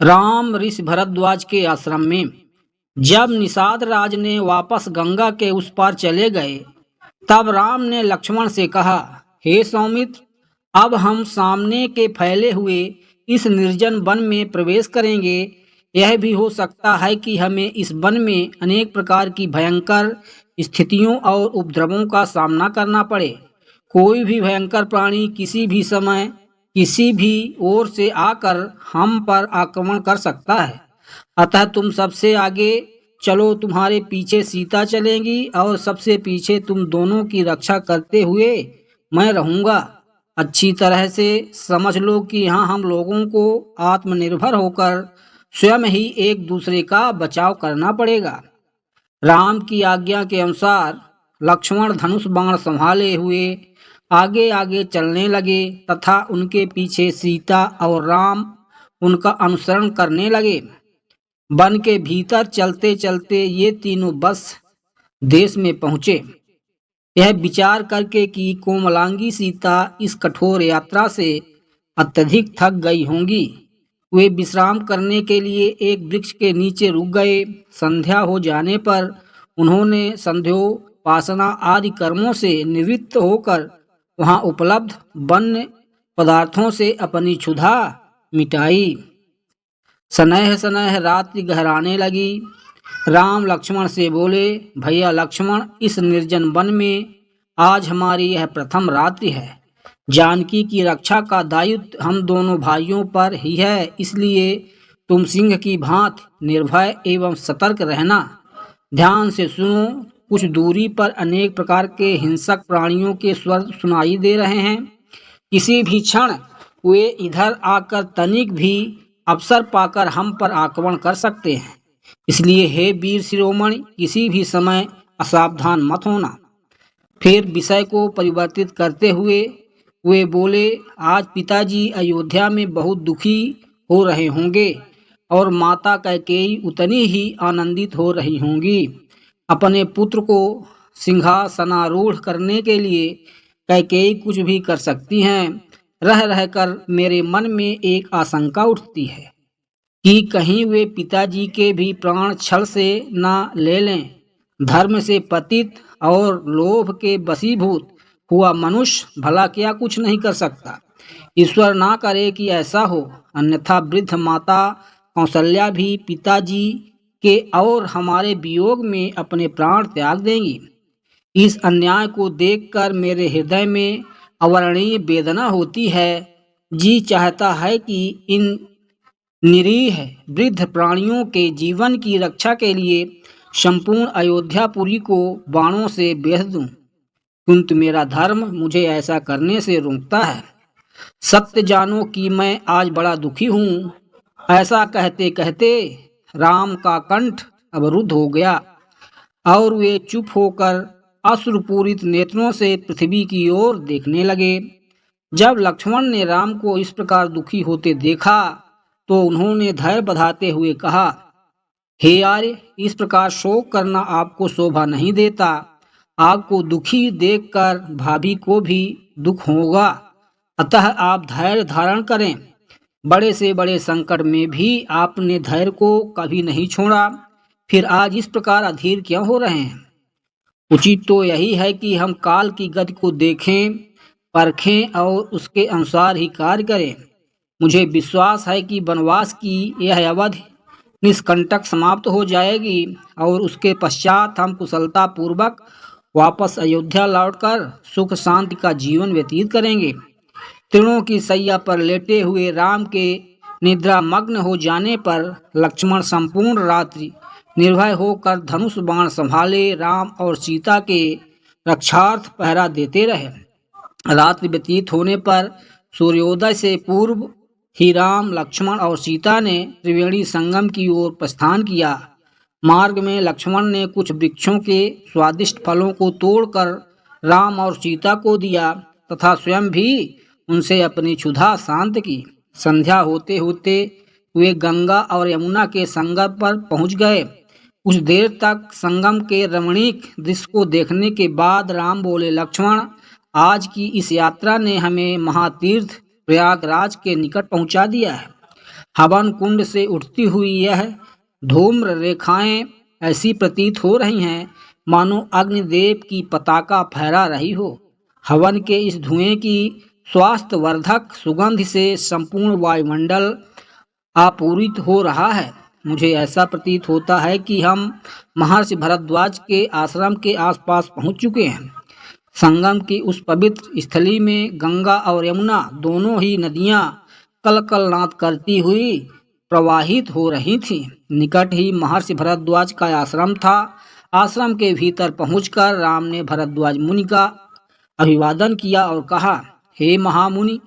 राम ऋषि भरद्वाज के आश्रम में। जब निषाद राज ने वापस गंगा के उस पार चले गए, तब राम ने लक्ष्मण से कहा, हे सौमित्र, अब हम सामने के फैले हुए इस निर्जन वन में प्रवेश करेंगे। यह भी हो सकता है कि हमें इस वन में अनेक प्रकार की भयंकर स्थितियों और उपद्रवों का सामना करना पड़े। कोई भी भयंकर प्राणी किसी भी समय किसी भी ओर से आकर हम पर आक्रमण कर सकता है। अतः तुम सबसे आगे चलो, तुम्हारे पीछे सीता चलेंगी और सबसे पीछे तुम दोनों की रक्षा करते हुए मैं रहूंगा। अच्छी तरह से समझ लो कि यहाँ हम लोगों को आत्मनिर्भर होकर स्वयं ही एक दूसरे का बचाव करना पड़ेगा। राम की आज्ञा के अनुसार लक्ष्मण धनुष बाण संभाले हुए आगे आगे चलने लगे तथा उनके पीछे सीता और राम उनका अनुसरण करने लगे। वन के भीतर चलते चलते ये तीनों बस देश में पहुंचे। यह विचार करके कि कोमलांगी सीता इस कठोर यात्रा से अत्यधिक थक गई होंगी, वे विश्राम करने के लिए एक वृक्ष के नीचे रुक गए। संध्या हो जाने पर उन्होंने संध्योपासना आदि कर्मों से निवृत्त होकर वहां उपलब्ध वन्य पदार्थों से अपनी क्षुधा मिटाई। सनह सनह रात्रि गहराने लगी। राम लक्ष्मण से बोले, भैया लक्ष्मण, इस निर्जन वन में आज हमारी यह प्रथम रात्रि है। जानकी की रक्षा का दायित्व हम दोनों भाइयों पर ही है, इसलिए तुम सिंह की भांति निर्भय एवं सतर्क रहना। ध्यान से सुनो, कुछ दूरी पर अनेक प्रकार के हिंसक प्राणियों के स्वर सुनाई दे रहे हैं। किसी भी क्षण वे इधर आकर तनिक भी अवसर पाकर हम पर आक्रमण कर सकते हैं। इसलिए हे वीर शिरोमणि, किसी भी समय असावधान मत होना। फिर विषय को परिवर्तित करते हुए वे बोले, आज पिताजी अयोध्या में बहुत दुखी हो रहे होंगे और माता कैकेयी उतनी ही आनंदित हो रही होंगी। अपने पुत्र को सिंहासनारूढ़ करने के लिए कैकेयी कुछ भी कर सकती हैं। रह रहकर मेरे मन में एक आशंका उठती है कि कहीं वे पिताजी के भी प्राण छल से ना ले लें। धर्म से पतित और लोभ के वशीभूत हुआ मनुष्य भला क्या कुछ नहीं कर सकता। ईश्वर ना करे कि ऐसा हो, अन्यथा वृद्ध माता कौशल्या भी पिताजी के और हमारे वियोग में अपने प्राण त्याग देंगी। इस अन्याय को देखकर मेरे हृदय में अवर्णनीय वेदना होती है। जी चाहता है कि इन निरीह वृद्ध प्राणियों के जीवन की रक्षा के लिए संपूर्ण अयोध्यापुरी को बाणों से बेध दूं, किंतु मेरा धर्म मुझे ऐसा करने से रोकता है। सत्य जानो कि मैं आज बड़ा दुखी हूँ। ऐसा कहते कहते राम का कंठ अवरुद्ध हो गया और वे चुप होकर अश्रुपूरित नेत्रों से पृथ्वी की ओर देखने लगे। जब लक्ष्मण ने राम को इस प्रकार दुखी होते देखा तो उन्होंने धैर्य बधाते हुए कहा, हे आर्य, इस प्रकार शोक करना आपको शोभा नहीं देता। आपको दुखी देखकर भाभी को भी दुख होगा, अतः आप धैर्य धारण करें। बड़े से बड़े संकट में भी आपने धैर्य को कभी नहीं छोड़ा, फिर आज इस प्रकार अधीर क्यों हो रहे हैं? उचित तो यही है कि हम काल की गति को देखें, परखें और उसके अनुसार ही कार्य करें। मुझे विश्वास है कि वनवास की यह अवधि निष्कंटक समाप्त हो जाएगी और उसके पश्चात हम कुशलता पूर्वक वापस अयोध्या लौटकर सुख शांति का जीवन व्यतीत करेंगे। तृणों की सैया पर लेटे हुए राम के निद्रा मग्न हो जाने पर लक्ष्मण संपूर्ण रात्रि निर्भय होकर धनुष बाण संभाले राम और सीता के रक्षार्थ पहरा देते रहे। रात्रि व्यतीत होने पर सूर्योदय से पूर्व ही राम, लक्ष्मण और सीता ने त्रिवेणी संगम की ओर प्रस्थान किया। मार्ग में लक्ष्मण ने कुछ वृक्षों के स्वादिष्ट फलों को तोड़कर राम और सीता को दिया तथा स्वयं भी उनसे अपनी क्षुधा शांत की। संध्या होते होते वे गंगा और यमुना के संगम पर पहुंच गए। कुछ देर तक संगम के रमणीक दृश्य को देखने के बाद राम बोले, लक्ष्मण, आज की इस यात्रा ने हमें महातीर्थ प्रयागराज के निकट पहुंचा दिया है। हवन कुंड से उठती हुई यह धूम्र रेखाएं ऐसी प्रतीत हो रही हैं मानो अग्निदेव की पताका फहरा रही हो। हवन के इस धुएं की स्वास्थ्यवर्धक सुगंध से संपूर्ण वायुमंडल आपूरित हो रहा है। मुझे ऐसा प्रतीत होता है कि हम महर्षि भरद्वाज के आश्रम के आसपास पहुंच चुके हैं। संगम की उस पवित्र स्थली में गंगा और यमुना दोनों ही नदियां कल कल नाद करती हुई प्रवाहित हो रही थीं। निकट ही महर्षि भरद्वाज का आश्रम था। आश्रम के भीतर पहुंचकर राम ने भरद्वाज मुनि का अभिवादन किया और कहा, हे महामुनि,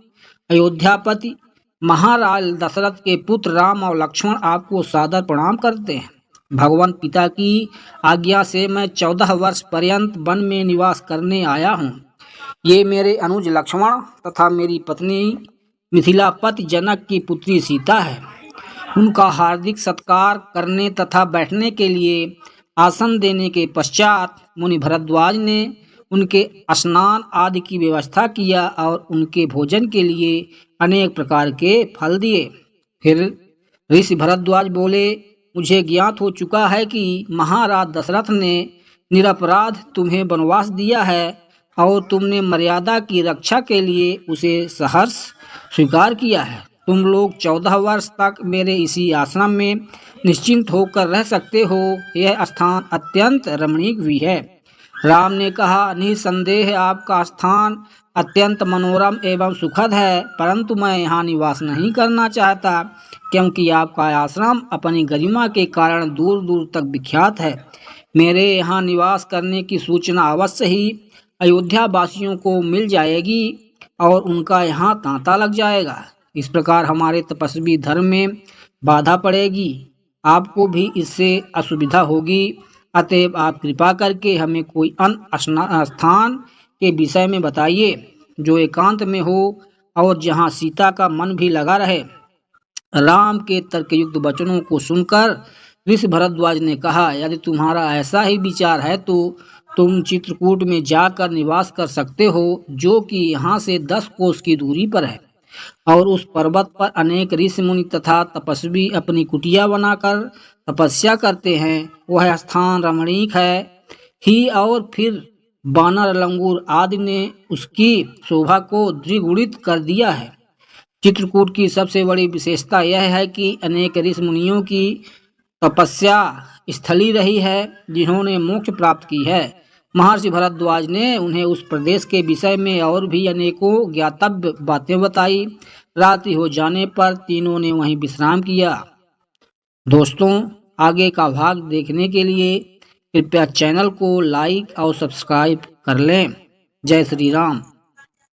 अयोध्यापति महाराज दशरथ के पुत्र राम और लक्ष्मण आपको सादर प्रणाम करते हैं। भगवान पिता की आज्ञा से मैं 14 वर्ष पर्यंत वन में निवास करने आया हूँ। ये मेरे अनुज लक्ष्मण तथा मेरी पत्नी मिथिलापति जनक की पुत्री सीता है। उनका हार्दिक सत्कार करने तथा बैठने के लिए आसन देने के पश्चात मुनि भरद्वाज ने उनके स्नान आदि की व्यवस्था किया और उनके भोजन के लिए अनेक प्रकार के फल दिए। फिर ऋषि भरद्वाज बोले, मुझे ज्ञात हो चुका है कि महाराज दशरथ ने निरपराध तुम्हें वनवास दिया है और तुमने मर्यादा की रक्षा के लिए उसे सहर्ष स्वीकार किया है। तुम लोग 14 वर्ष तक मेरे इसी आश्रम में निश्चिंत होकर रह सकते हो। यह स्थान अत्यंत रमणीक भी है। राम ने कहा, निसंदेह आपका स्थान अत्यंत मनोरम एवं सुखद है, परंतु मैं यहाँ निवास नहीं करना चाहता, क्योंकि आपका आश्रम अपनी गरिमा के कारण दूर दूर तक विख्यात है। मेरे यहाँ निवास करने की सूचना अवश्य ही अयोध्या वासियों को मिल जाएगी और उनका यहाँ तांता लग जाएगा। इस प्रकार हमारे तपस्वी धर्म में बाधा पड़ेगी, आपको भी इससे असुविधा होगी। अतएव आप कृपा करके हमें कोई अन्य स्थान के विषय में बताइए जो एकांत में हो और जहाँ सीता का मन भी लगा रहे। राम के तर्कयुक्त वचनों को सुनकर ऋषि भरद्वाज ने कहा, यदि तुम्हारा ऐसा ही विचार है तो तुम चित्रकूट में जाकर निवास कर सकते हो, जो कि यहाँ से 10 कोस की दूरी पर है। और उस पर्वत पर अनेक ऋषि मुनि तथा तपस्वी अपनी कुटिया बनाकर तपस्या करते हैं। वह स्थान रमणीक है ही और फिर बानर, लंगूर आदि ने उसकी शोभा को द्विगुणित कर दिया है। चित्रकूट की सबसे बड़ी विशेषता यह है कि अनेक ऋषि मुनियों की तपस्या स्थली रही है, जिन्होंने मोक्ष प्राप्त की है। महर्षि भरद्वाज ने उन्हें उस प्रदेश के विषय में और भी अनेकों ज्ञातव्य बातें बताई। रात्रि हो जाने पर तीनों ने वहीं विश्राम किया। दोस्तों, आगे का भाग देखने के लिए कृपया चैनल को लाइक और सब्सक्राइब कर लें। जय श्री राम।